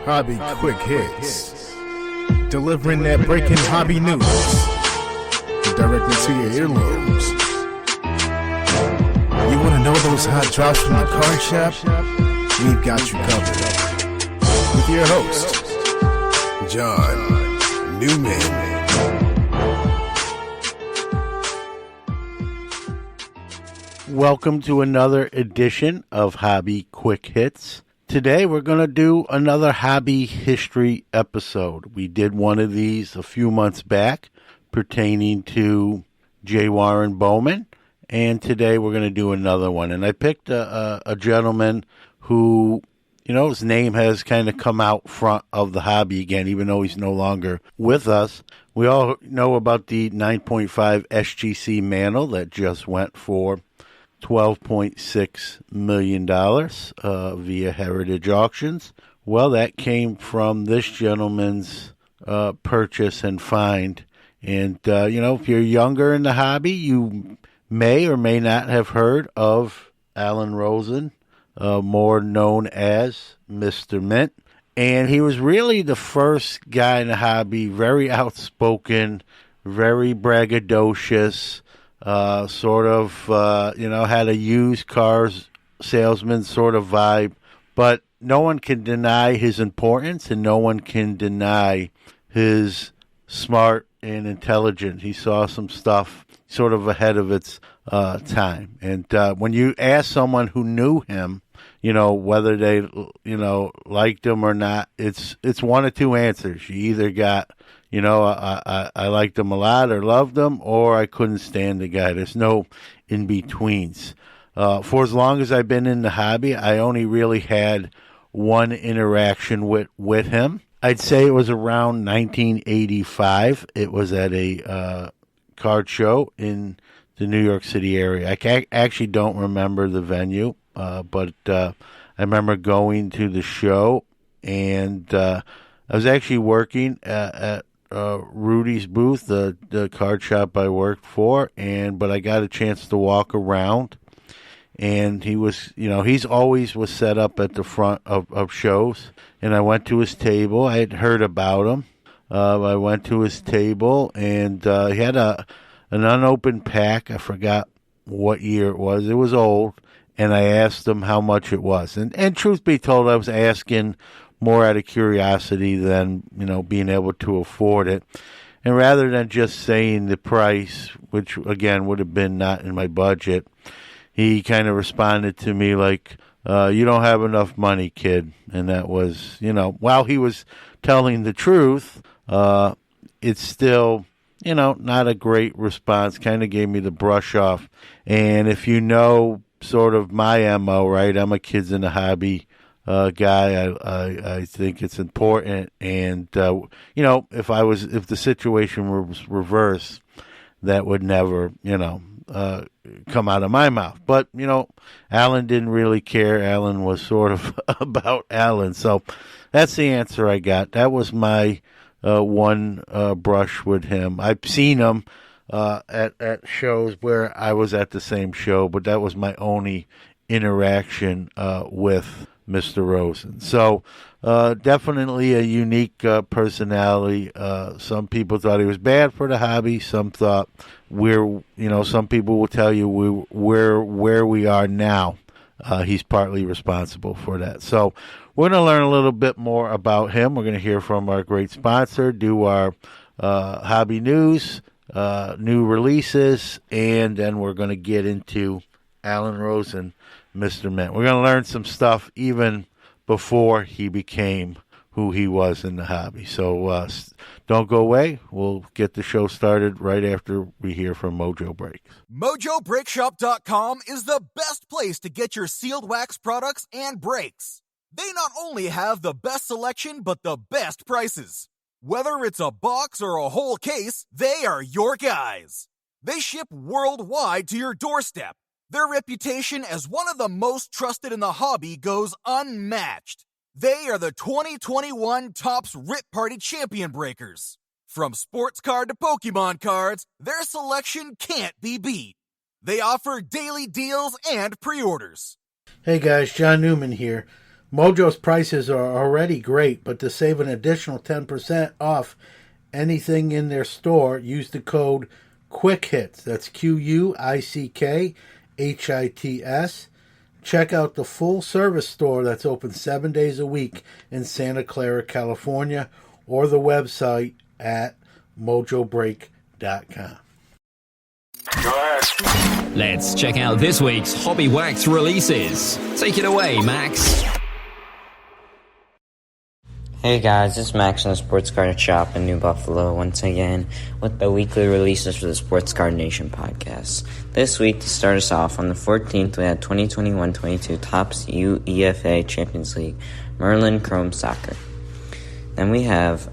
Hobby Quick Hits. Delivering that breaking hobby news directly to your earlobes. You want to know those hot drops from the card shop? We've got you covered. With your host, John Newman. Welcome to another edition of Hobby Quick Hits. Today we're going to do another hobby history episode. We did one of these a few months back pertaining to J. Warren Bowman, and today we're going to do another one. And I picked a gentleman who, you know, his name has kind of come out front of the hobby again, even though he's no longer with us. We all know about the 9.5 SGC mantle that just went for $12.6 million via Heritage Auctions. Well, that came from this gentleman's purchase and find. And, if you're younger in the hobby, you may or may not have heard of Alan Rosen, more known as Mr.Mint. And he was really the first guy in the hobby, very outspoken, very braggadocious, had a used cars salesman sort of vibe, but no one can deny his importance and no one can deny his smart and intelligent. He saw some stuff sort of ahead of its time. And when you ask someone who knew him, whether they, liked him or not, it's one of two answers. You either got, I liked him a lot or loved him, or I couldn't stand the guy. There's no in-betweens. For as long as I've been in the hobby, I only really had one interaction with him. I'd say it was around 1985. It was at a card show in the New York City area. I actually don't remember the venue, but I remember going to the show, and I was actually working at Rudy's booth, the card shop I worked for, but I got a chance to walk around, and he was, he's always was set up at the front of shows, and I went to his table. I had heard about him. I went to his table, and he had an unopened pack. I forgot what year it was. It was old, and I asked him how much it was. And truth be told, I was asking more out of curiosity than, being able to afford it. And rather than just saying the price, which, again, would have been not in my budget, he kind of responded to me like, you don't have enough money, kid. And that was, while he was telling the truth, it's still, not a great response. Kind of gave me the brush off. And if you know sort of my MO, right, I'm a kids in the hobby guy. I think it's important, and if the situation was reversed, that would never come out of my mouth. But Alan didn't really care. Alan was sort of about Alan. So that's the answer I got. That was my one brush with him. I've seen him at shows where I was at the same show, but that was my only interaction with Mr. Rosen. So definitely a unique personality. Some people thought he was bad for the hobby. Some thought some people will tell you where we are now. He's partly responsible for that. So we're going to learn a little bit more about him. We're going to hear from our great sponsor, do our hobby news, new releases, and then we're going to get into Alan Rosen, Mr. Mint. We're going to learn some stuff even before he became who he was in the hobby. So don't go away. We'll get the show started right after we hear from Mojo Breaks. MojoBreakShop.com is the best place to get your sealed wax products and brakes. They not only have the best selection, but the best prices. Whether it's a box or a whole case, they are your guys. They ship worldwide to your doorstep. Their reputation as one of the most trusted in the hobby goes unmatched. They are the 2021 Topps Rip Party Champion Breakers. From sports card to Pokemon cards, their selection can't be beat. They offer daily deals and pre-orders. Hey guys, John Newman here. Mojo's prices are already great, but to save an additional 10% off anything in their store, use the code QUICKHITS. That's QUICKHITS. Check out the full service store that's open 7 days a week in Santa Clara, California, or the website at mojobreak.com. Let's check out this week's Hobby Wax releases. Take it away, Max. Hey guys, it's Max from the Sports Card Shop in New Buffalo once again with the weekly releases for the Sports Card Nation podcast. This week, to start us off, on the 14th, we had 2021-22 Topps UEFA Champions League Merlin Chrome Soccer. Then we have,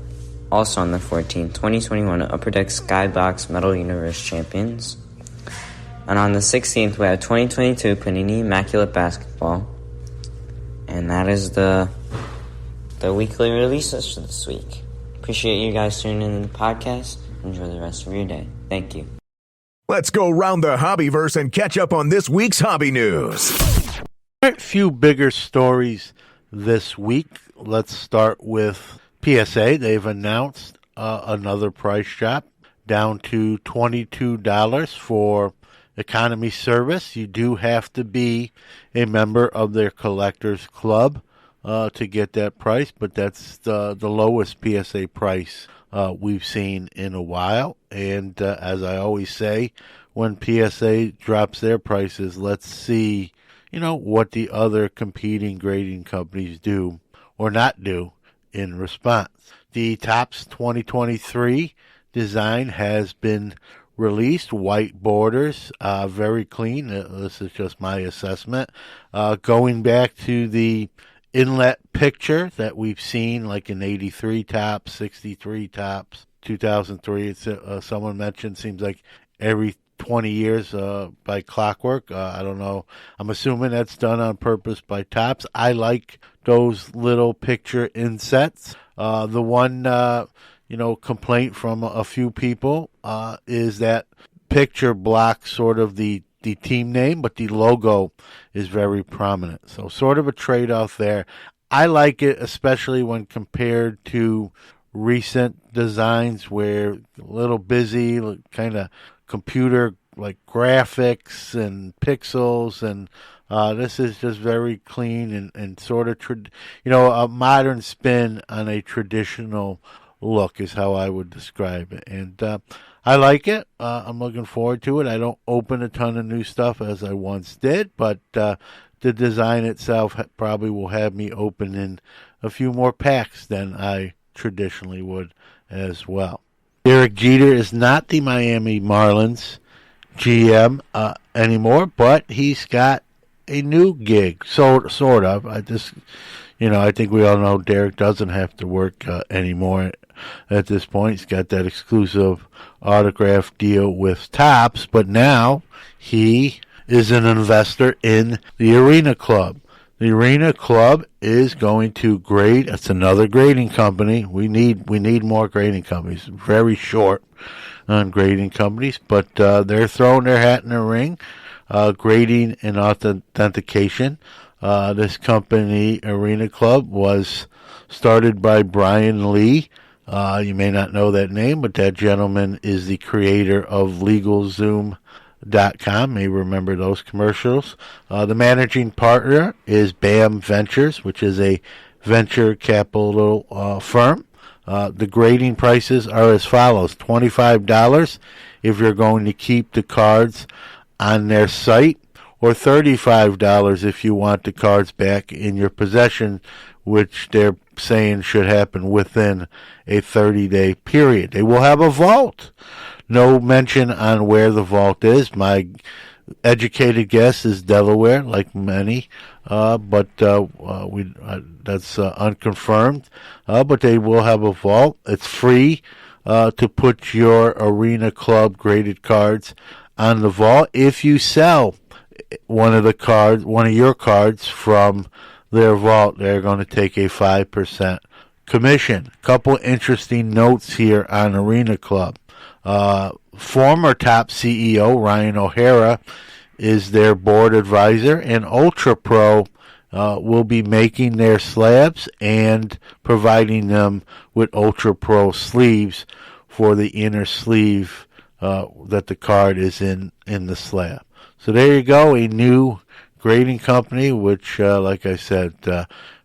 also on the 14th, 2021 Upper Deck Skybox Metal Universe Champions. And on the 16th, we have 2022 Panini Immaculate Basketball. And that is the weekly releases for this week. Appreciate you guys tuning in to the podcast. Enjoy the rest of your day. Thank you. Let's go round the hobbyverse and catch up on this week's hobby news. A few bigger stories this week. Let's start with PSA. They've announced another price drop down to $22 for economy service. You do have to be a member of their collectors club to get that price, but that's the lowest PSA price we've seen in a while. And as I always say, when PSA drops their prices, let's see, what the other competing grading companies do or not do in response. The Topps 2023 design has been released. White borders, very clean. This is just my assessment. Going back to the inlet picture that we've seen, like in 83 Topps, 63 Topps, 2003. It's someone mentioned, seems like every 20 years by clockwork. I don't know. I'm assuming that's done on purpose by Topps. I like those little picture insets. The one, complaint from a few people is that picture blocks sort of the team name, but the logo is very prominent. So sort of a trade-off there. I like it, especially when compared to recent designs where a little busy, kind of computer like graphics and pixels, and this is just very clean and sort of, a modern spin on a traditional look is how I would describe it. And I like it. I'm looking forward to it. I don't open a ton of new stuff as I once did, but the design itself probably will have me open in a few more packs than I traditionally would as well. Derek Jeter is not the Miami Marlins GM anymore, but he's got a new gig, sort of. I think we all know Derek doesn't have to work anymore at this point. He's got that exclusive autograph deal with Topps, but now he is an investor in the Arena Club. The Arena Club is going to grade. It's another grading company. We need more grading companies. Very short on grading companies, but they're throwing their hat in the ring. Grading and authentication. This company, Arena Club, was started by Brian Lee. You may not know that name, but that gentleman is the creator of LegalZoom.com. May remember those commercials. The managing partner is BAM Ventures, which is a venture capital firm. The grading prices are as follows: $25 if you're going to keep the cards on their site, or $35 if you want the cards back in your possession, which they're saying should happen within a 30-day period. They will have a vault. No mention on where the vault is. My educated guess is Delaware, like many, but that's unconfirmed. But they will have a vault. It's free to put your Arena Club graded cards on the vault. If you sell one of your cards from their vault, they're going to take a 5% commission. Couple interesting notes here on Arena Club. Former Topps CEO Ryan O'Hara is their board advisor, and Ultra Pro will be making their slabs and providing them with Ultra Pro sleeves for the inner sleeve that the card is in the slab. So there you go, a new grading company, which, like I said,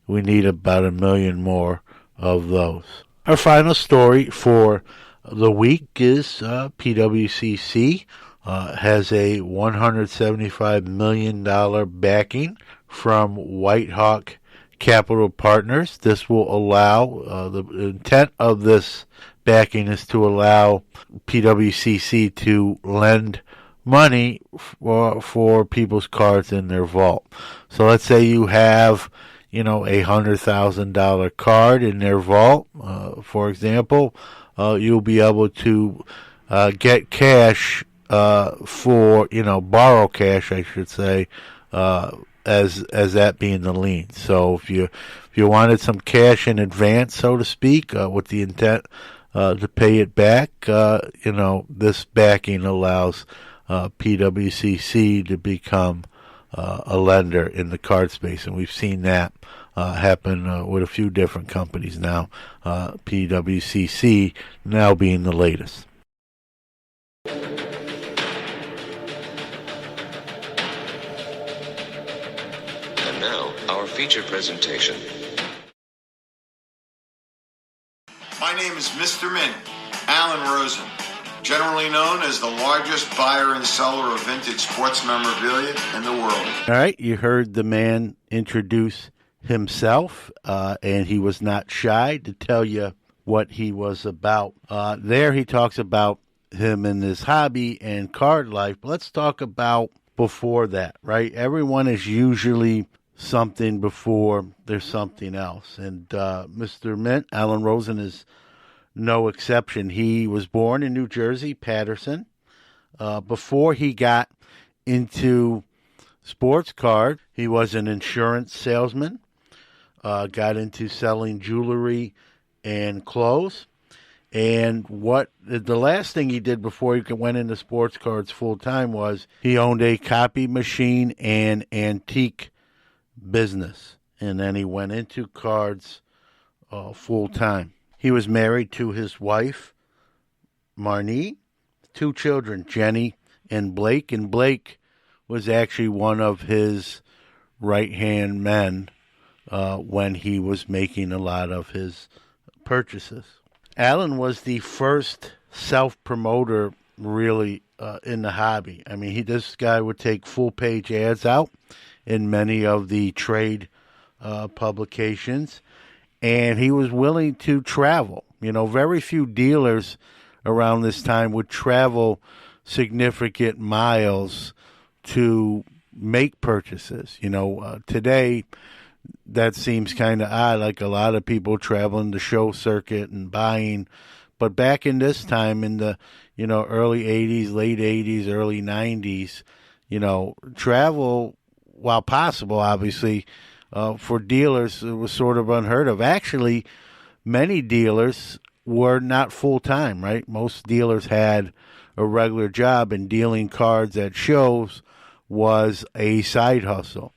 we need about 1 million more of those. Our final story for the week is PWCC has a $175 million backing from Whitehawk Capital Partners. This will allow, the intent of this backing is to allow PWCC to lend money for people's cards in their vault. So let's say you have, a $100,000 card in their vault, for example, you'll be able to get cash borrow cash, I should say, as that being the lien. So if you wanted some cash in advance, so to speak, with the intent to pay it back, this backing allows PWCC to become a lender in the card space, and we've seen that happen with a few different companies now, PWCC now being the latest. And now, our feature presentation. My name is Mr.Mint, Alan Rosen, generally known as the largest buyer and seller of vintage sports memorabilia in the world. All right, you heard the man introduce himself, and he was not shy to tell you what he was about. There he talks about him and his hobby and card life. But let's talk about before that, right? Everyone is usually something before there's something else. And Mr. Mint, Alan Rosen, is no exception. He was born in New Jersey, Paterson. Before he got into sports card, he was an insurance salesman, got into selling jewelry and clothes. And what the last thing he did before he went into sports cards full time was he owned a copy machine and antique business. And then he went into cards full time. He was married to his wife, Marnie, 2 children, Jenny and Blake. And Blake was actually one of his right-hand men when he was making a lot of his purchases. Alan was the first self-promoter really in the hobby. I mean, this guy would take full-page ads out in many of the trade publications, and he was willing to travel. Very few dealers around this time would travel significant miles to make purchases. Today that seems kind of odd, like a lot of people traveling the show circuit and buying. But back in this time, in the early 80s, late 80s, early 90s, travel, while possible, obviously, for dealers, it was sort of unheard of. Actually, many dealers were not full-time, right? Most dealers had a regular job, and dealing cards at shows was a side hustle.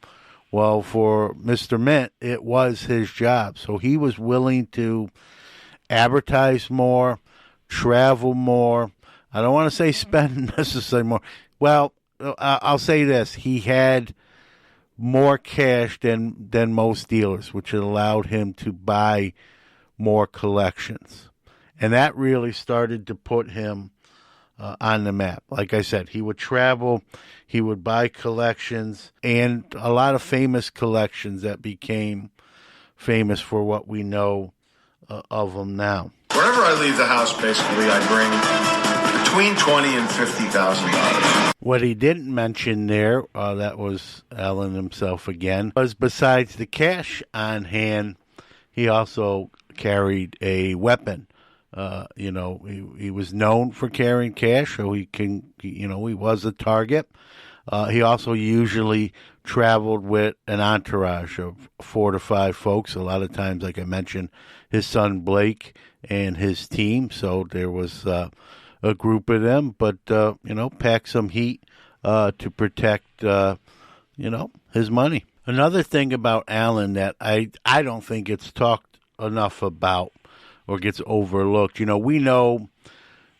Well, for Mr. Mint, it was his job. So he was willing to advertise more, travel more. I don't want to say spend necessarily more. Well, I'll say this. He had more cash than most dealers, which allowed him to buy more collections. And that really started to put him on the map. Like I said, he would travel, he would buy collections, and a lot of famous collections that became famous for what we know of them now. Whenever I leave the house, basically, I bring between $20,000 and $50,000. What he didn't mention there, that was Alan himself again, was besides the cash on hand, he also carried a weapon. He was known for carrying cash, so he was a target. He also usually traveled with an entourage of 4 to 5 folks. A lot of times, like I mentioned, his son Blake and his team. So there was a group of them, but pack some heat to protect his money. Another thing about Allen that I don't think gets talked enough about or gets overlooked. We know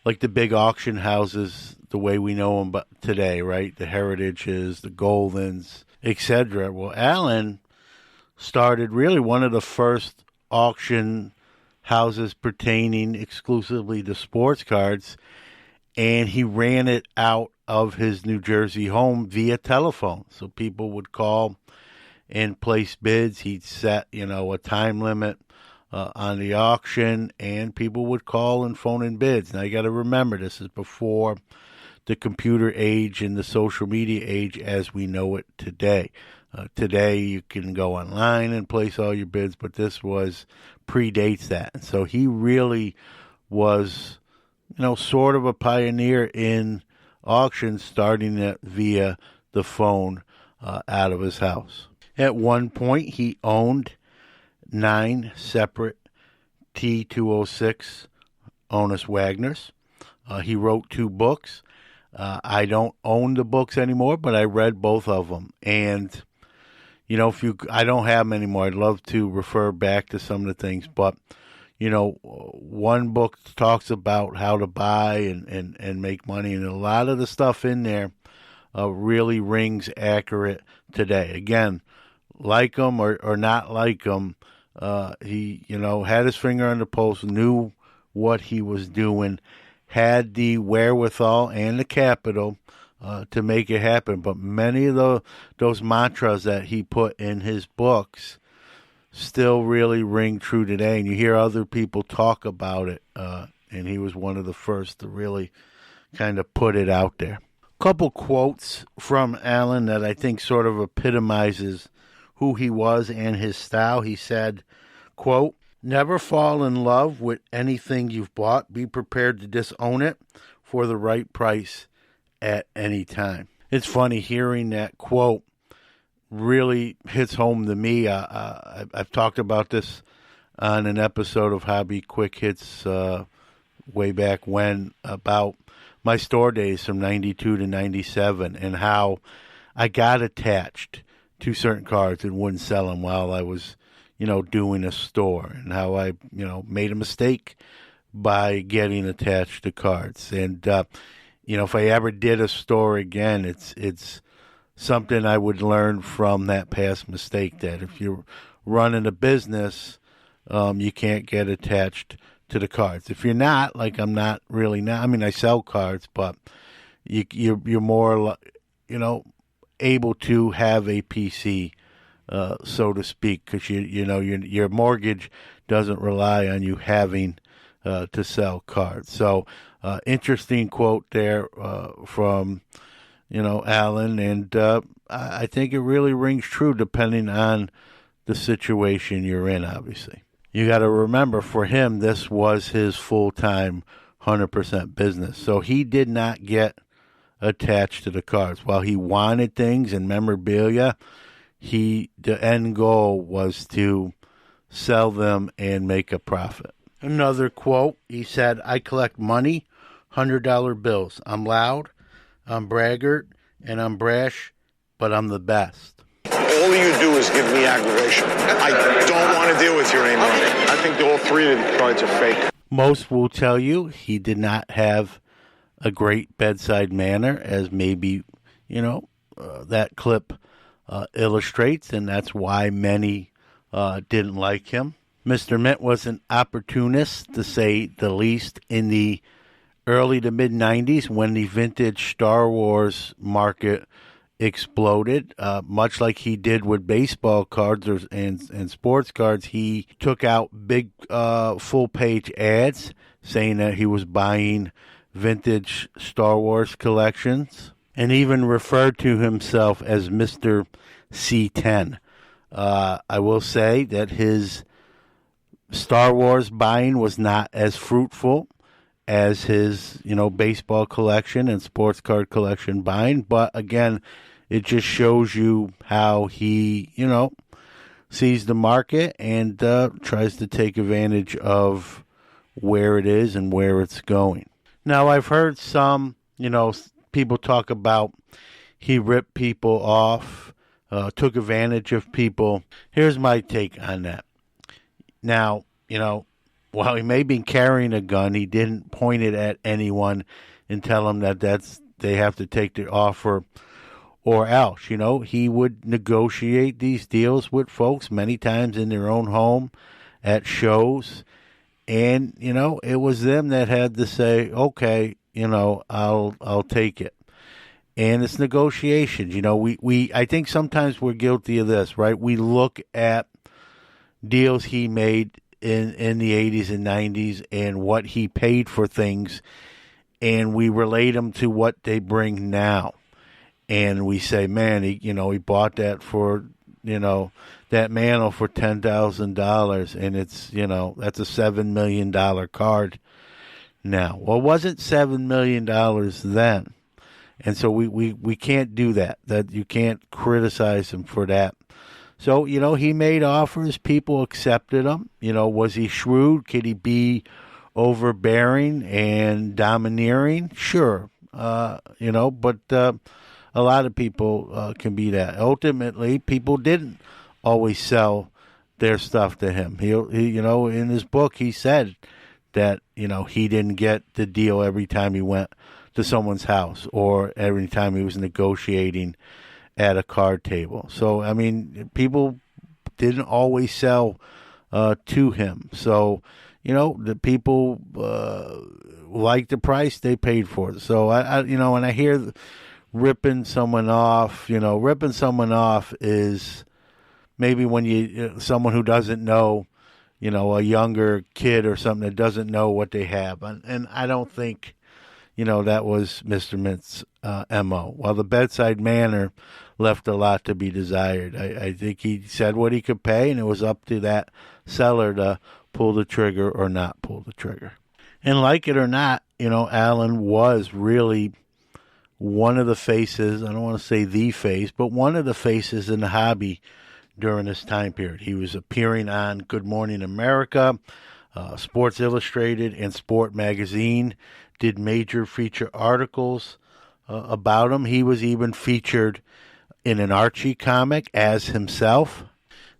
like the big auction houses the way we know them today, right? The Heritages, the Goldens, etc. Well, Allen started really one of the first auction houses pertaining exclusively to sports cards, and he ran it out of his New Jersey home via telephone. So people would call and place bids. He'd set, a time limit on the auction, and people would call and phone in bids. Now, you got to remember, this is before the computer age and the social media age as we know it today. Today, you can go online and place all your bids, but this predates that. And so he really was, sort of a pioneer in auctions, starting it via the phone out of his house. At one point, he owned 9 separate T206 Honus Wagners. He wrote 2 books. I don't own the books anymore, but I read both of them. And, I don't have them anymore. I'd love to refer back to some of the things. But, one book talks about how to buy and make money. And a lot of the stuff in there really rings accurate today. Again, like him or not like him, he, had his finger on the pulse, knew what he was doing, had the wherewithal and the capital to make it happen. But many of those mantras that he put in his books still really ring true today. And you hear other people talk about it, and he was one of the first to really kind of put it out there. A couple quotes from Allen that I think sort of epitomizes who he was and his style. He said, quote, "Never fall in love with anything you've bought. Be prepared to disown it for the right price at any time." It's funny hearing that quote really hits home to me. I've talked about this on an episode of Hobby Quick Hits way back when about my store days from 92 to 97 and how I got attached to certain cards and wouldn't sell them while I was, doing a store, and how I, made a mistake by getting attached to cards. And, if I ever did a store again, it's something I would learn from that past mistake, that if you're running a business, you can't get attached to the cards. If you're not, like I'm not really now, I mean, I sell cards, but you're more, able to have a PC, so to speak, because your mortgage doesn't rely on you having to sell cards. So interesting quote there from Allen, and I think it really rings true depending on the situation you're in. Obviously, you got to remember, for him, this was his full-time 100% business, so he did not get attached to the cards. While he wanted things and memorabilia, the end goal was to sell them and make a profit. Another quote, he said, "I collect money, $100 bills. I'm loud, I'm braggart, and I'm brash, but I'm the best." All you do is give me aggravation. I don't want to deal with you anymore. I think all 3 of the cards are fake. Most will tell you he did not have a great bedside manner, as maybe, that clip illustrates, and that's why many didn't like him. Mr. Mint was an opportunist, to say the least, in the early to mid-'90s when the vintage Star Wars market exploded. Much like he did with baseball cards and sports cards, he took out big full-page ads saying that he was buying vintage Star Wars collections, and even referred to himself as Mr. C10. I will say that his Star Wars buying was not as fruitful as his, baseball collection and sports card collection buying. But again, it just shows you how he, sees the market and tries to take advantage of where it is and where it's going. Now, I've heard some, people talk about he ripped people off took advantage of people. Here's my take on that. Now, while he may have been carrying a gun, he didn't point it at anyone and tell them that they have to take the offer or else. He would negotiate these deals with folks many times in their own home, at shows, and it was them that had to say, okay, I'll take it. And it's negotiations. I think sometimes we're guilty of this, right? We look at deals he made in the 80s and 90s and what he paid for things, and we relate them to what they bring now. And we say, man, he bought that for, that mantle for $10,000, and it's, that's a $7 million card now. Well, it wasn't $7 million then. And so we can't do that. That you can't criticize him for that. So, he made offers. People accepted them. Was he shrewd? Could he be overbearing and domineering? Sure. But a lot of people can be that. Ultimately, people didn't always sell their stuff to him. He in his book, he said that, he didn't get the deal every time he went to someone's house or every time he was negotiating at a card table. So, people didn't always sell to him. So, the people liked the price they paid for it. So, when I hear ripping someone off is maybe when someone who doesn't know, a younger kid or something that doesn't know what they have. And I don't think, that was Mr. Mint's MO. While the bedside manner left a lot to be desired. I think he said what he could pay, and it was up to that seller to pull the trigger or not pull the trigger. And like it or not, Alan was really one of the faces, I don't want to say the face, but one of the faces in the hobby during this time period. He was appearing on Good Morning America, Sports Illustrated, and Sport Magazine, did major feature articles about him. He was even featured in an Archie comic as himself.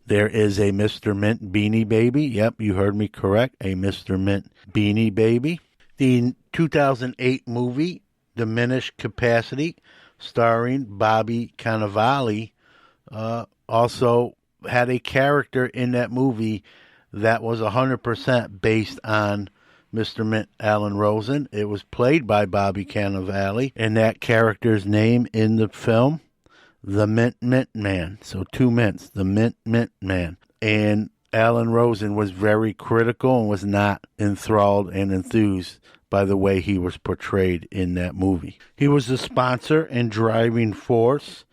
There is a Mr. Mint Beanie Baby. Yep, you heard me correct, a Mr. Mint Beanie Baby. The 2008 movie, Diminished Capacity, starring Bobby Cannavale, also had a character in that movie that was 100% based on Mr. Mint, Alan Rosen. It was played by Bobby Cannavale, and that character's name in the film, the Mint Man. So 2 mints, the Mint Man. And Alan Rosen was very critical and was not enthralled and enthused by the way he was portrayed in that movie. He was the sponsor and driving force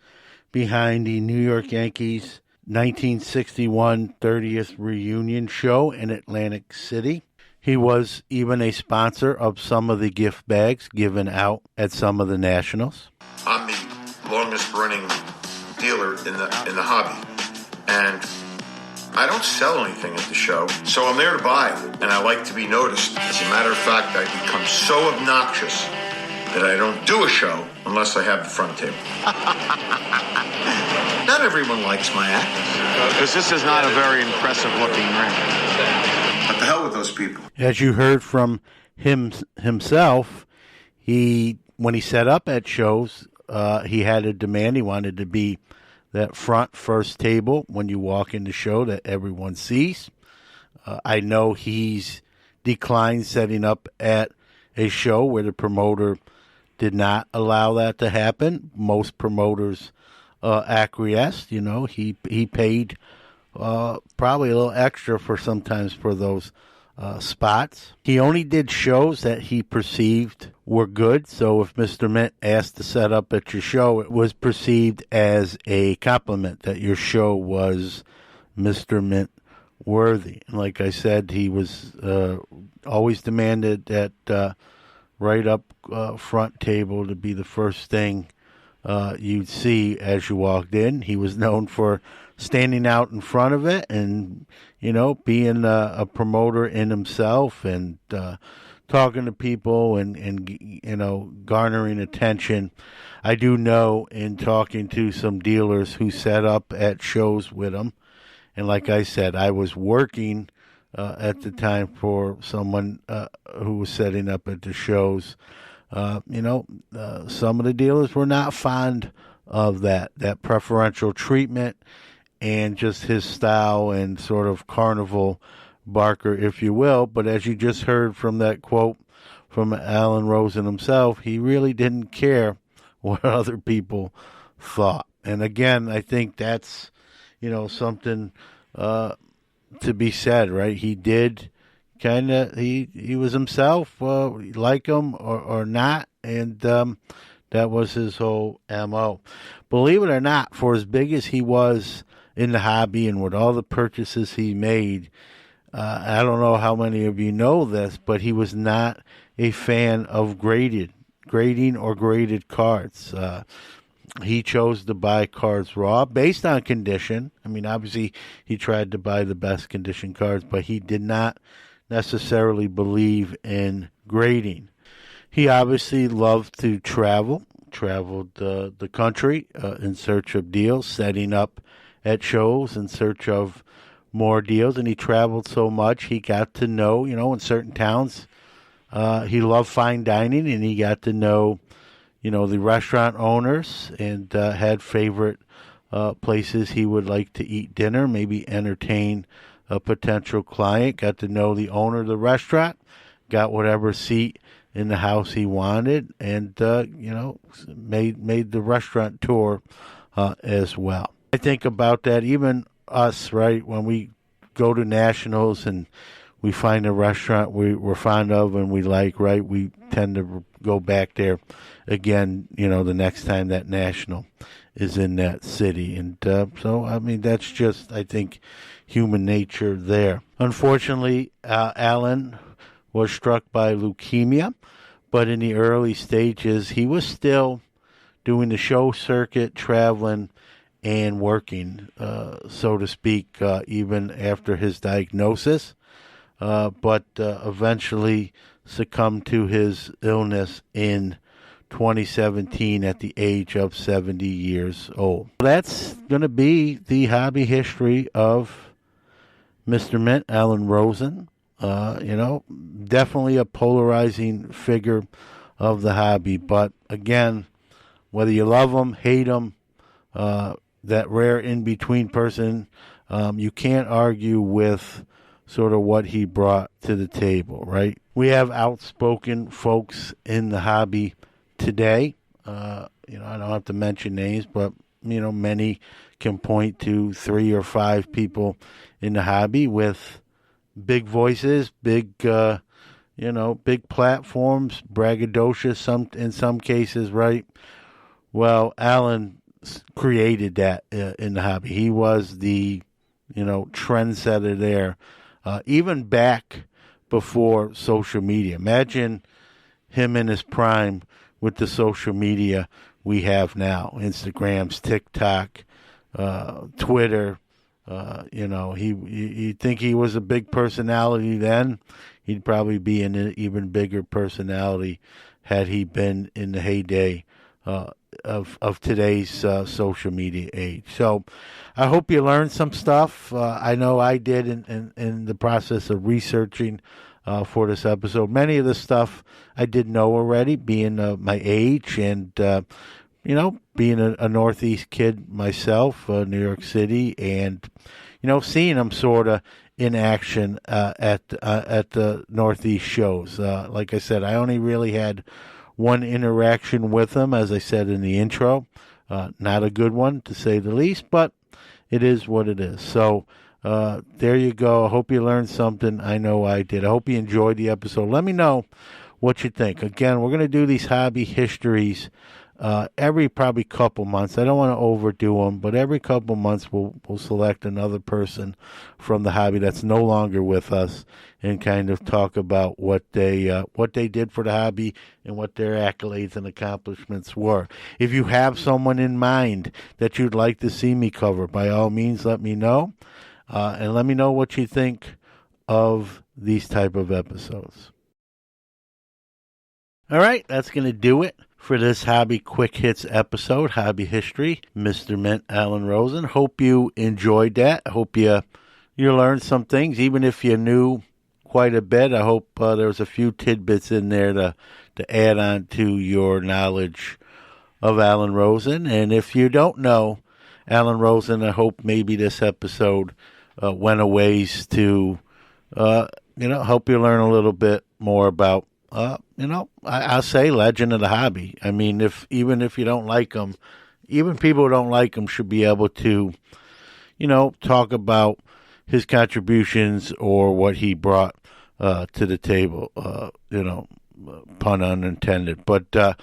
behind the New York Yankees 1961 30th reunion show in Atlantic City. He was even a sponsor of some of the gift bags given out at some of the Nationals. I'm the longest running dealer in the hobby, and I don't sell anything at the show, so I'm there to buy, and I like to be noticed. As a matter of fact, I become so obnoxious that I don't do a show unless I have the front table. Not everyone likes my act. Because this is not a very impressive looking ring. What the hell with those people? As you heard from himself, when he set up at shows, he had a demand. He wanted to be that front first table when you walk in the show that everyone sees. I know he's declined setting up at a show where the promoter did not allow that to happen. Most promoters acquiesced. He paid probably a little extra sometimes for those spots. He only did shows that he perceived were good. So if Mr. Mint asked to set up at your show, it was perceived as a compliment that your show was Mr. Mint worthy. And like I said, he was always demanded that right up front table to be the first thing you'd see as you walked in. He was known for standing out in front of it and, being a promoter in himself and talking to people and garnering attention. I do know in talking to some dealers who set up at shows with him, and like I said, I was working at the time for someone who was setting up at the shows. Some of the dealers were not fond of that preferential treatment and just his style and sort of carnival barker, if you will. But as you just heard from that quote from Alan Rosen himself, he really didn't care what other people thought. And again, I think that's, something to be said, right? He did he was himself, like him or not, and that was his whole MO. Believe it or not, for as big as he was in the hobby and with all the purchases he made, I don't know how many of you know this, but he was not a fan of grading or graded cards. He chose to buy cards raw based on condition. I mean, obviously, he tried to buy the best condition cards, but he did not necessarily believe in grading. He obviously loved to traveled the country in search of deals, setting up at shows in search of more deals, and he traveled so much he got to know, in certain towns, he loved fine dining, and he got to know, the restaurant owners and had favorite places he would like to eat dinner, maybe entertain a potential client, got to know the owner of the restaurant, got whatever seat in the house he wanted, and, made the restaurant tour as well. I think about that, even us, right, when we go to nationals and we find a restaurant we're fond of and we like, right, we tend to go back there again, the next time that national is in that city. And so, I mean, that's just, I think, human nature there. Unfortunately, Alan was struck by leukemia, but in the early stages, he was still doing the show circuit, traveling, and working, so to speak, even after his diagnosis, but eventually succumbed to his illness in 2017 at the age of 70 years old. That's going to be the hobby history of Mr. Mint, Alan Rosen. Definitely a polarizing figure of the hobby, but again, whether you love him, hate him, that rare in-between person, you can't argue with sort of what he brought to the table, right? We have outspoken folks in the hobby today. I don't have to mention names, but, many can point to 3 or 5 people in the hobby with big voices, big platforms, braggadocious in some cases, right? Well, Alan created that in the hobby. He was the, trendsetter there, even back before social media. Imagine him in his prime with the social media we have now, Instagrams, TikTok, Twitter. You'd think he was a big personality then. He'd probably be an even bigger personality had he been in the heyday of today's social media age. So I hope you learned some stuff. I know I did in the process of researching for this episode. Many of the stuff I did know already, being my age and, being a Northeast kid myself, New York City, and, seeing him sort of in action at the Northeast shows. Like I said, I only really had one interaction with him, as I said in the intro. Not a good one, to say the least, but it is what it is. So there you go. I hope you learned something. I know I did. I hope you enjoyed the episode. Let me know what you think. Again, we're going to do these hobby histories every probably couple months. I don't want to overdo them, but every couple months we'll select another person from the hobby that's no longer with us and kind of talk about what they did for the hobby and what their accolades and accomplishments were. If you have someone in mind that you'd like to see me cover, by all means, let me know. And let me know what you think of these type of episodes. All right, that's going to do it for this Hobby Quick Hits episode, Hobby History. Mr. Mint, Alan Rosen. Hope you enjoyed that. I hope you learned some things, even if you knew quite a bit. I hope there was a few tidbits in there to add on to your knowledge of Alan Rosen. And if you don't know Alan Rosen, I hope maybe this episode went a ways to, help you learn a little bit more about, I'll say legend of the hobby. I mean, even if you don't like him, even people who don't like him should be able to, talk about his contributions or what he brought to the table, pun unintended. But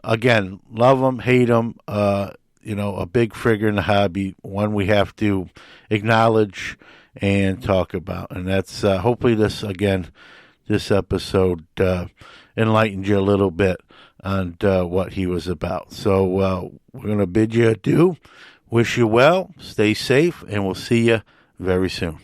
again, love him, hate him, a big figure in the hobby, one we have to acknowledge and talk about. And that's hopefully this episode enlightened you a little bit on what he was about. So we're going to bid you adieu, wish you well, stay safe, and we'll see you very soon.